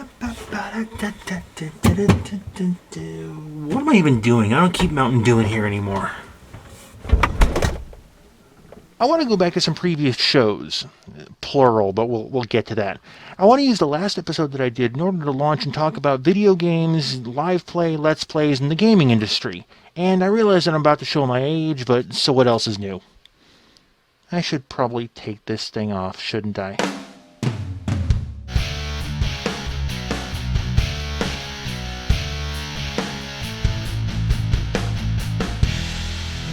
What am I even doing? I don't keep Mountain Dew in here anymore. I want to go back to some previous shows, plural, but we'll get to that. I want to use the last episode that I did in order to launch and talk about video games, live play, let's plays, and the gaming industry. And I realize that I'm about to show my age, but so what else is new? I should probably take this thing off, shouldn't I?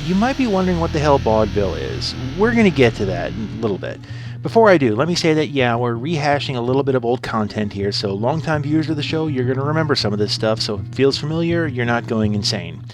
You might be wondering what the hell Baudville is. We're going to get to that in a little bit. Before I do, let me say that, yeah, we're rehashing a little bit of old content here, so longtime viewers of the show, you're going to remember some of this stuff, so if it feels familiar, you're not going insane.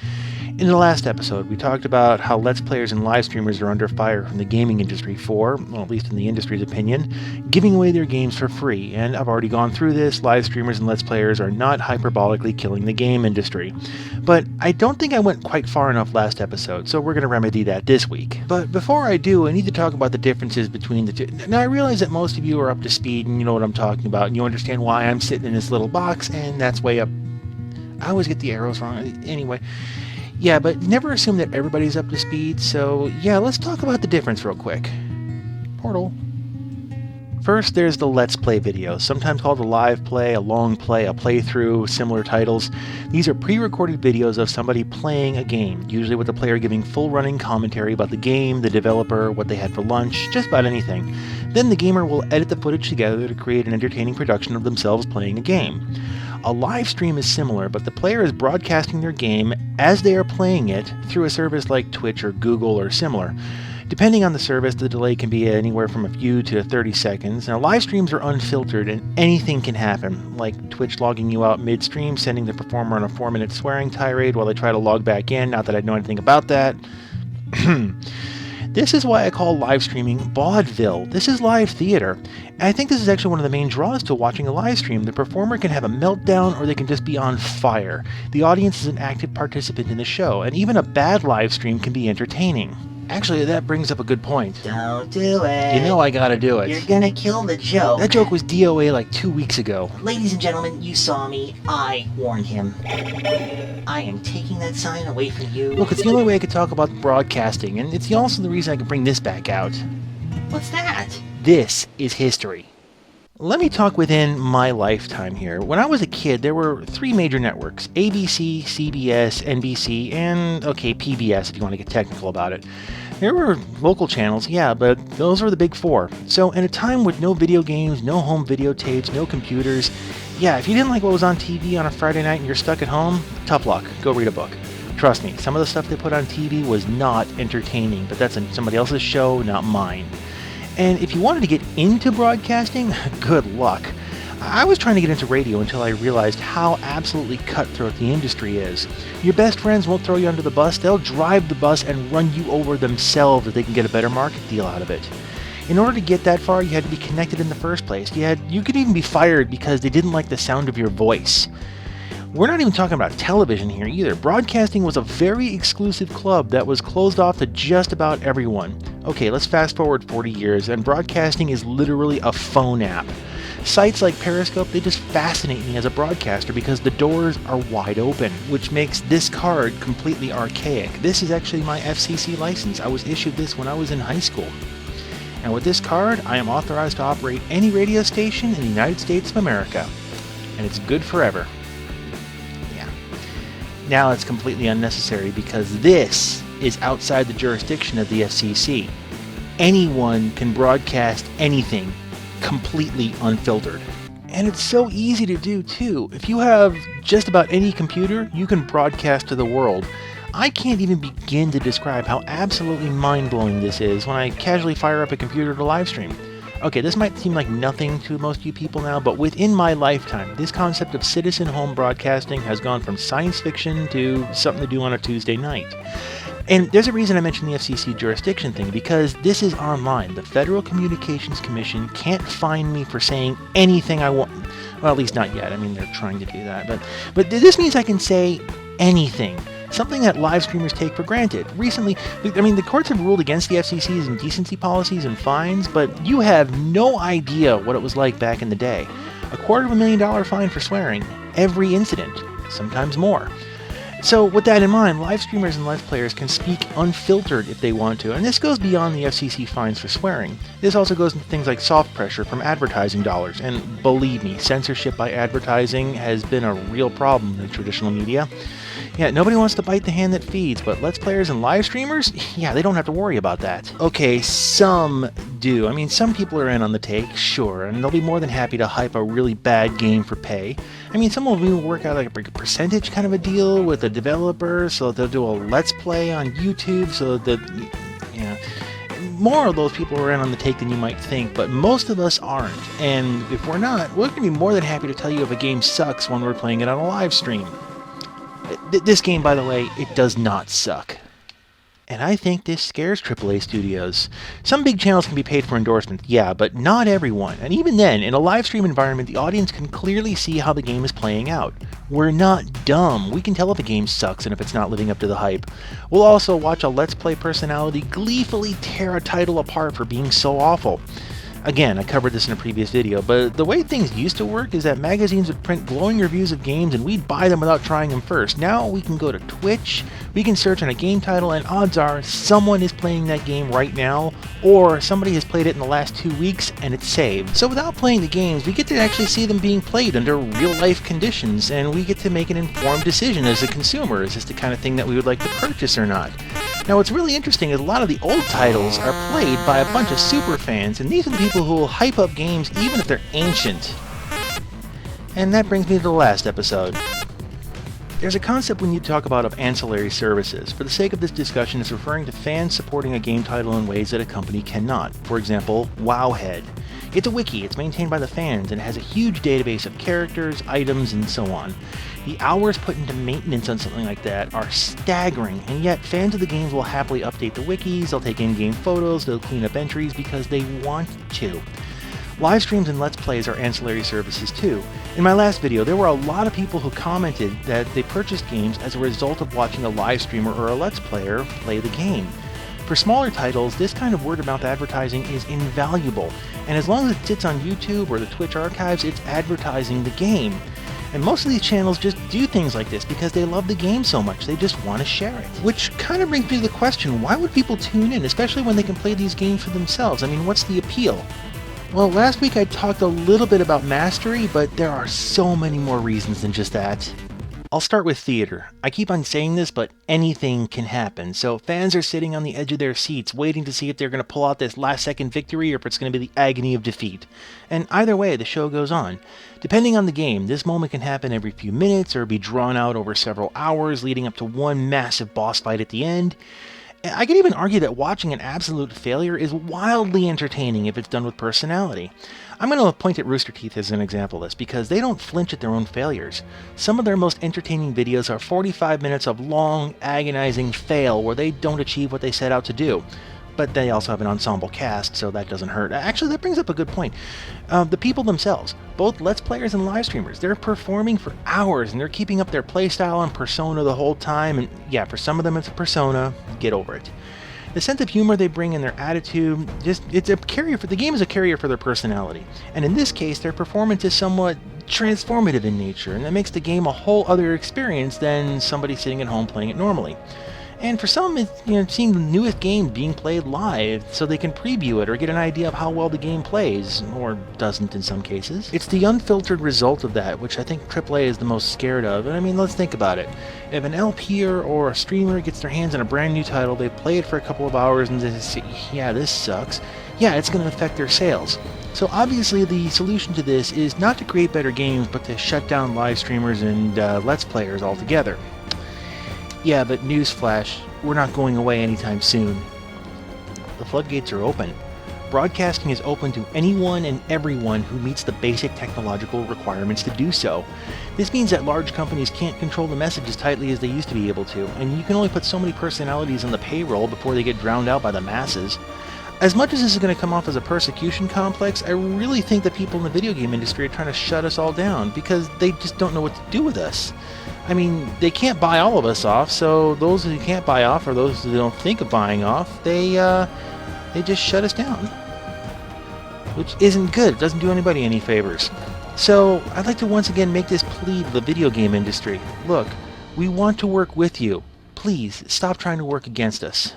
In the last episode, we talked about how Let's Players and live streamers are under fire from the gaming industry for, well, at least in the industry's opinion, giving away their games for free. And I've already gone through this. Live streamers and Let's Players are not hyperbolically killing the game industry. But I don't think I went quite far enough last episode, so we're going to remedy that this week. But before I do, I need to talk about the differences between the two. Now, I realize that most of you are up to speed and you know what I'm talking about, and you understand why I'm sitting in this little box, and that's way up. I always get the arrows wrong. Anyway. Yeah, but never assume that everybody's up to speed, so yeah, let's talk about the difference real quick. Portal. First, there's the Let's Play videos, sometimes called a live play, a long play, a playthrough, similar titles. These are pre-recorded videos of somebody playing a game, usually with the player giving full running commentary about the game, the developer, what they had for lunch, just about anything. Then the gamer will edit the footage together to create an entertaining production of themselves playing a game. A live stream is similar, but the player is broadcasting their game as they are playing it through a service like Twitch or Google or similar. Depending on the service, the delay can be anywhere from a few to 30 seconds. Now, live streams are unfiltered and anything can happen, like Twitch logging you out mid-stream, sending the performer on a 4-minute swearing tirade while they try to log back in, not that I know anything about that. This is why I call live streaming vaudeville. This is live theater. And I think this is actually one of the main draws to watching a live stream. The performer can have a meltdown or they can just be on fire. The audience is an active participant in the show, and even a bad live stream can be entertaining. Actually, that brings up a good point. Don't do it. You know I gotta do it. You're gonna kill the joke. That joke was DOA like 2 weeks ago. Ladies and gentlemen, you saw me. I warned him. I am taking that sign away from you. Look, it's the only way I could talk about broadcasting, and it's also the reason I could bring this back out. What's that? This is history. Let me talk within my lifetime here. When I was a kid, there were 3 major networks: ABC, CBS, NBC, and, okay, PBS if you want to get technical about it. There were local channels, yeah, but those were the big 4. So in a time with no video games, no home videotapes, no computers, yeah, if you didn't like what was on TV on a Friday night and you're stuck at home, tough luck. Go read a book. Trust me, some of the stuff they put on TV was not entertaining, but that's somebody else's show, not mine. And if you wanted to get into broadcasting, good luck. I was trying to get into radio until I realized how absolutely cutthroat the industry is. Your best friends won't throw you under the bus, they'll drive the bus and run you over themselves if they can get a better market deal out of it. In order to get that far, you had to be connected in the first place. You could even be fired because they didn't like the sound of your voice. We're not even talking about television here either. Broadcasting was a very exclusive club that was closed off to just about everyone. Okay, let's fast forward 40 years, and broadcasting is literally a phone app. Sites like Periscope, they just fascinate me as a broadcaster because the doors are wide open, which makes this card completely archaic. This is actually my FCC license. I was issued this when I was in high school. And with this card, I am authorized to operate any radio station in the United States of America. And it's good forever. Yeah. Now it's completely unnecessary because this is outside the jurisdiction of the FCC. Anyone can broadcast anything completely unfiltered. And it's so easy to do too. If you have just about any computer, you can broadcast to the world. I can't even begin to describe how absolutely mind-blowing this is when I casually fire up a computer to live stream. Okay, this might seem like nothing to most of you people now, but within my lifetime, this concept of citizen home broadcasting has gone from science fiction to something to do on a Tuesday night. And there's a reason I mentioned the FCC jurisdiction thing, because this is online. The Federal Communications Commission can't fine me for saying anything I want. Well, at least not yet. I mean, they're trying to do that. But this means I can say anything. Something that live streamers take for granted. Recently, I mean, the courts have ruled against the FCC's indecency policies and fines, but you have no idea what it was like back in the day. $250,000 fine for swearing. Every incident. Sometimes more. So with that in mind, live streamers and Let's Players can speak unfiltered if they want to, and this goes beyond the FCC fines for swearing. This also goes into things like soft pressure from advertising dollars, and believe me, censorship by advertising has been a real problem in traditional media. Yeah, nobody wants to bite the hand that feeds, but Let's Players and live streamers? Yeah, they don't have to worry about that. Okay, some do. I mean, some people are in on the take, sure, and they'll be more than happy to hype a really bad game for pay. I mean, some will even work out like a percentage kind of a deal with a developer, so they'll do a Let's Play on YouTube, so that, yeah. More of those people are in on the take than you might think, but most of us aren't. And if we're not, we're going to be more than happy to tell you if a game sucks when we're playing it on a live stream. This game, by the way, it does not suck. And I think this scares AAA studios. Some big channels can be paid for endorsements, yeah, but not everyone. And even then, in a live stream environment, the audience can clearly see how the game is playing out. We're not dumb. We can tell if a game sucks and if it's not living up to the hype. We'll also watch a Let's Play personality gleefully tear a title apart for being so awful. Again, I covered this in a previous video, but the way things used to work is that magazines would print glowing reviews of games and we'd buy them without trying them first. Now we can go to Twitch, we can search on a game title, and odds are someone is playing that game right now, or somebody has played it in the last 2 weeks and it's saved. So without playing the games, we get to actually see them being played under real-life conditions, and we get to make an informed decision as a consumer. Is this the kind of thing that we would like to purchase or not? Now what's really interesting is a lot of the old titles are played by a bunch of super fans, and these are the people who will hype up games even if they're ancient. And that brings me to the last episode. There's a concept we need to talk about of ancillary services. For the sake of this discussion, it's referring to fans supporting a game title in ways that a company cannot. For example, Wowhead. It's a wiki, it's maintained by the fans, and it has a huge database of characters, items, and so on. The hours put into maintenance on something like that are staggering, and yet fans of the games will happily update the wikis, they'll take in-game photos, they'll clean up entries because they want to. Live streams and Let's Plays are ancillary services too. In my last video, there were a lot of people who commented that they purchased games as a result of watching a live streamer or a Let's Player play the game. For smaller titles, this kind of word-of-mouth advertising is invaluable, and as long as it sits on YouTube or the Twitch archives, it's advertising the game. And most of these channels just do things like this because they love the game so much, they just want to share it. Which kind of brings me to the question, why would people tune in, especially when they can play these games for themselves? I mean, what's the appeal? Well, last week I talked a little bit about mastery, but there are so many more reasons than just that. I'll start with theater. I keep on saying this, but anything can happen. So fans are sitting on the edge of their seats waiting to see if they're going to pull out this last-second victory or if it's going to be the agony of defeat. And either way, the show goes on. Depending on the game, this moment can happen every few minutes or be drawn out over several hours, leading up to one massive boss fight at the end. I could even argue that watching an absolute failure is wildly entertaining if it's done with personality. I'm going to point at Rooster Teeth as an example of this because they don't flinch at their own failures. Some of their most entertaining videos are 45 minutes of long, agonizing fail where they don't achieve what they set out to do. But they also have an ensemble cast, so that doesn't hurt. Actually, that brings up a good point. The people themselves, both Let's Players and live streamers, they're performing for hours and they're keeping up their playstyle and persona the whole time. And yeah, for some of them it's a persona. Get over it. The sense of humor they bring and their attitude, it's a carrier for the game is a carrier for their personality. And in this case, their performance is somewhat transformative in nature, and that makes the game a whole other experience than somebody sitting at home playing it normally. And for some, it's seeing the newest game being played live so they can preview it or get an idea of how well the game plays, or doesn't in some cases. It's the unfiltered result of that, which I think AAA is the most scared of. And I mean, let's think about it. If an LPer or a streamer gets their hands on a brand new title, they play it for a couple of hours and they say, yeah, this sucks. Yeah, it's going to affect their sales. So obviously the solution to this is not to create better games, but to shut down live streamers and Let's Players altogether. Yeah, but newsflash, we're not going away anytime soon. The floodgates are open. Broadcasting is open to anyone and everyone who meets the basic technological requirements to do so. This means that large companies can't control the message as tightly as they used to be able to, and you can only put so many personalities on the payroll before they get drowned out by the masses. As much as this is going to come off as a persecution complex, I really think that people in the video game industry are trying to shut us all down because they just don't know what to do with us. I mean, they can't buy all of us off, so those who can't buy off or those who don't think of buying off, they just shut us down. which isn't good. It doesn't do anybody any favors. So I'd like to once again make this plea to the video game industry. Look, we want to work with you. Please stop trying to work against us.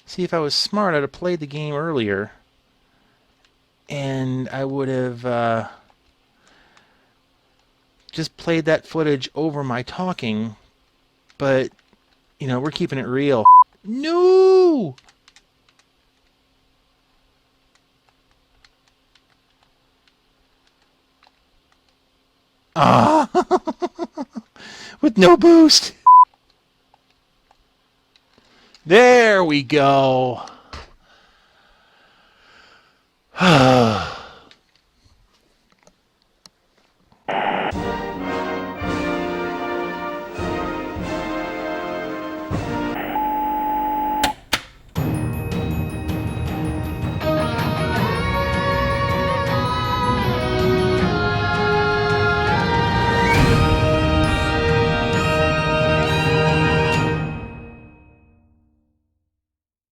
See, if I was smart, I'd have played the game earlier, and I would have just played that footage over my talking, but, you know, we're keeping it real. No! Ah! With no boost! There we go!